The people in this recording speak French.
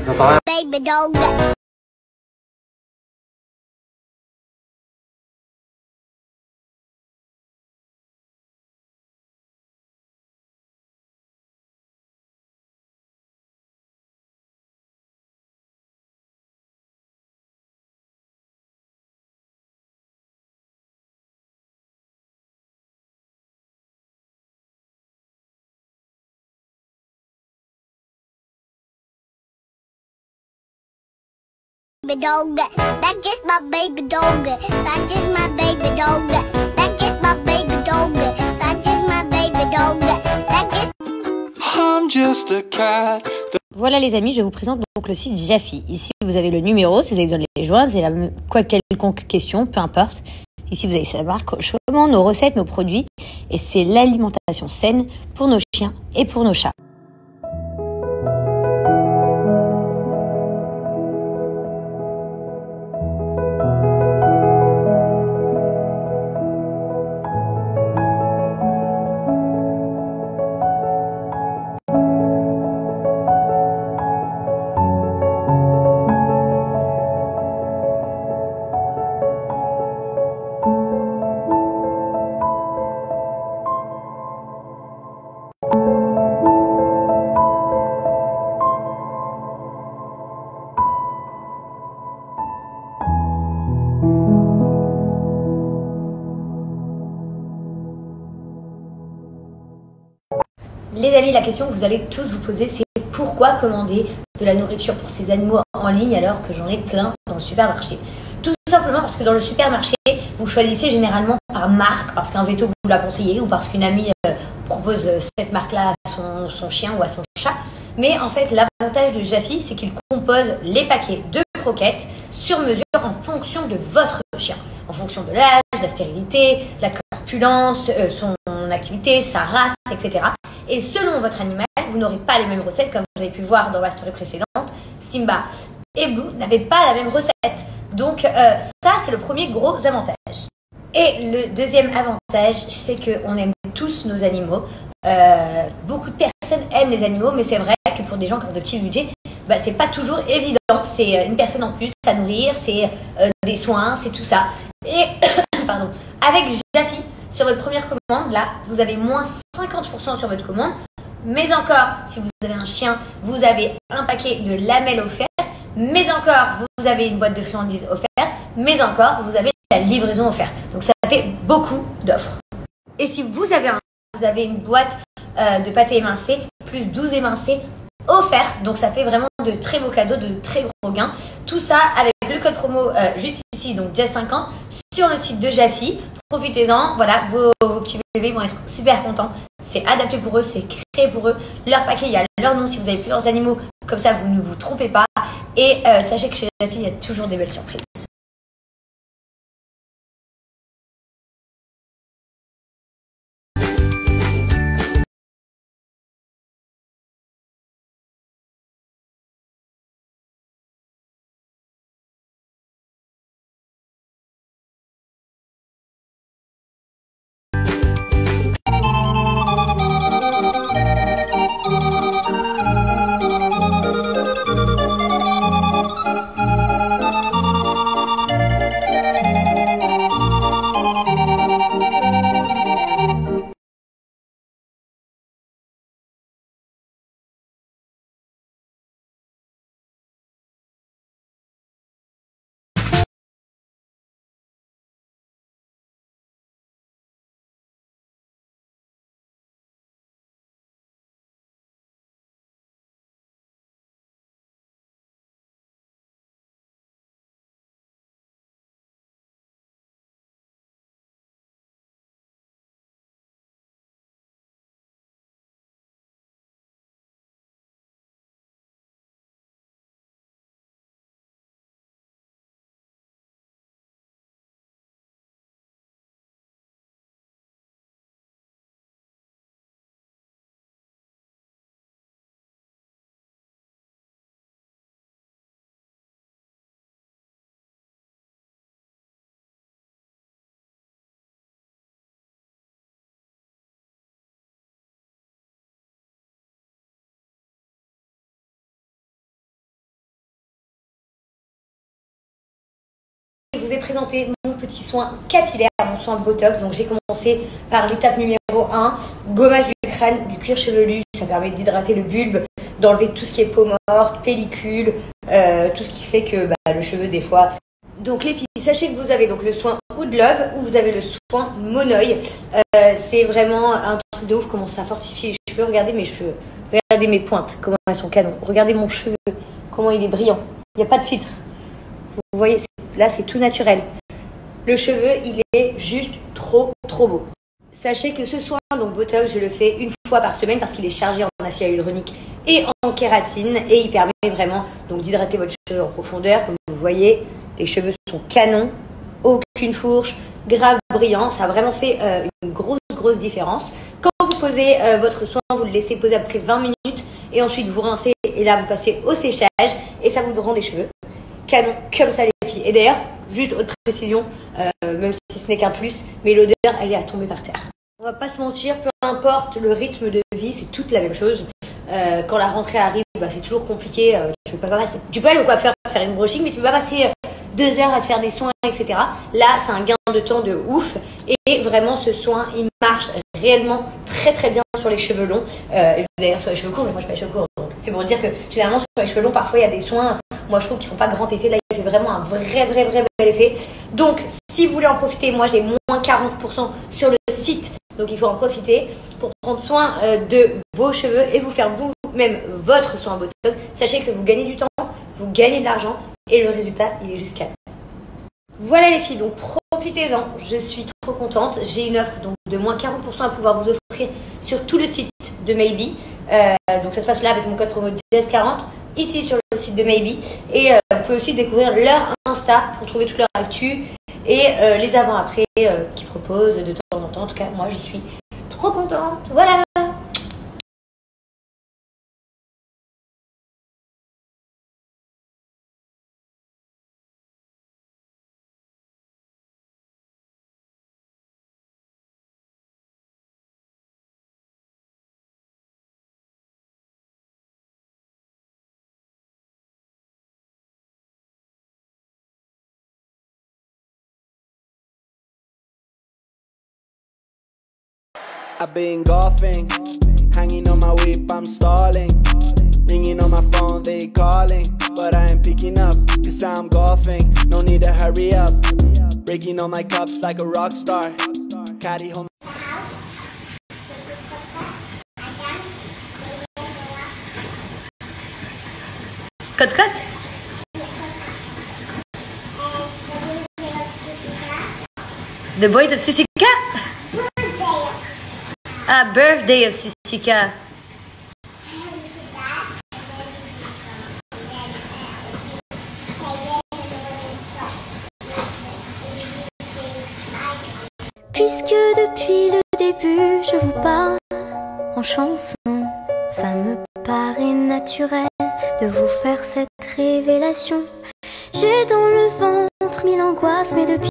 J'entends rien. Baby dog. Baby dog, that's just my baby dog. That's just my baby dog. That's just my baby dog. That's just my baby dog. That's just. I'm just a cat. Voilà les amis, je vous présente donc le site Jafi. Ici vous avez le numéro, si vous avez besoin de les joindre, c'est quoi quelconque question, peu importe. Ici vous avez sa marque, comment, nos recettes, nos produits. Et c'est l'alimentation saine pour nos chiens et pour nos chats. Les amis, la question que vous allez tous vous poser, c'est pourquoi commander de la nourriture pour ces animaux en ligne alors que j'en ai plein dans le supermarché? Tout simplement parce que dans le supermarché, vous choisissez généralement par marque, parce qu'un veto vous l'a conseillé ou parce qu'une amie propose cette marque-là à son chien ou à son chat. Mais en fait, l'avantage de Jafi, c'est qu'il compose les paquets de croquettes sur mesure en fonction de votre chien, en fonction de l'âge, la stérilité, la corpulence, son activité, sa race, etc. Et selon votre animal, vous n'aurez pas les mêmes recettes, comme vous avez pu voir dans ma story précédente. Simba et Blue n'avaient pas la même recette. Donc ça, c'est le premier gros avantage. Et le deuxième avantage, c'est qu'on aime tous nos animaux. Beaucoup de personnes aiment les animaux, mais c'est vrai que pour des gens qui ont de petits budgets, c'est pas toujours évident. C'est une personne en plus à nourrir, c'est des soins, c'est tout ça. Et pardon, avec Jafi, sur votre première commande, là, vous avez moins 50% sur votre commande. Mais encore, si vous avez un chien, vous avez un paquet de lamelles offert. Mais encore, vous avez une boîte de friandises offerte. Mais encore, vous avez la livraison offerte. Donc ça fait beaucoup d'offres. Et si vous avez une boîte de pâté émincé, plus 12 émincés offerts. Donc ça fait vraiment de très beaux cadeaux, de très gros gains. Tout ça avec le code promo juste ici, donc Jess50, sur le site de Jafi. Profitez-en, voilà, vos petits bébés vont être super contents. C'est adapté pour eux, c'est créé pour eux. Leur paquet, il y a leur nom si vous avez plusieurs animaux. Comme ça, vous ne vous trompez pas. Et sachez que chez Jafi, il y a toujours des belles surprises. vous ai présenté mon petit soin capillaire, mon soin Botox. Donc j'ai commencé par l'étape numéro 1, gommage du crâne, du cuir chevelu. Ça permet d'hydrater le bulbe, d'enlever tout ce qui est peau morte, pellicule, tout ce qui fait que le cheveu des fois. Donc les filles, sachez que vous avez donc le soin Oud Love ou vous avez le soin Monoï. C'est vraiment un truc de ouf comment ça fortifie les cheveux. Regardez mes cheveux, regardez mes pointes, comment elles sont canon. Regardez mon cheveu, comment il est brillant. Il n'y a pas de filtre. Vous voyez, là c'est tout naturel. Le cheveu, il est juste trop beau. Sachez que ce soin, donc Botox, je le fais une fois par semaine parce qu'il est chargé en acide hyaluronique et en kératine et il permet vraiment donc d'hydrater votre cheveu en profondeur. Comme vous voyez, les cheveux sont canons, aucune fourche, grave brillant. Ça a vraiment fait une grosse différence. Quand vous posez votre soin, vous le laissez poser après 20 minutes et ensuite vous rincez et là vous passez au séchage et ça vous rend des cheveux canon comme ça les filles. Et d'ailleurs, juste autre précision, même si ce n'est qu'un plus, mais l'odeur elle est à tomber par terre. On va pas se mentir, peu importe le rythme de vie, c'est toute la même chose. Quand la rentrée arrive, c'est toujours compliqué. Tu peux aller au coiffeur faire une brushing, mais tu peux pas passer 2 heures à te faire des soins, etc. Là, c'est un gain de temps de ouf. Et vraiment, ce soin, il marche réellement très bien sur les cheveux longs. D'ailleurs, sur les cheveux courts, mais moi, je n'ai pas les cheveux courts. Donc, c'est pour dire que généralement, sur les cheveux longs, parfois, il y a des soins, moi, je trouve qu'ils font pas grand effet. Là, il fait vraiment un vrai bel effet. Donc, si vous voulez en profiter, moi, j'ai moins 40% sur le site. Donc, il faut en profiter pour prendre soin de vos cheveux et vous faire vous-même votre soin Botox. Sachez que vous gagnez du temps, vous gagnez de l'argent et le résultat, il est juste canon. Voilà les filles, donc profitez-en. Je suis trop contente. J'ai une offre donc de moins 40% à pouvoir vous offrir sur tout le site de Maybe. Donc ça se passe là avec mon code promo JS40, ici sur le site de Maybe. Et vous pouvez aussi découvrir leur Insta pour trouver toute leur actu et les avant-après qu'ils proposent de temps en temps. En tout cas, moi je suis trop contente. Voilà. I've been golfing, hanging on my whip, I'm stalling. Ringing on my phone, they calling, but I ain't picking up, cause I'm golfing. No need to hurry up, breaking all my cups like a rock star. Caddy home. Cote. The Boys of Sissika? Birthday of Sissika. Puisque depuis le début je vous parle en chanson, ça me paraît naturel de vous faire cette révélation. J'ai dans le ventre 1000 angoisses, mais depuis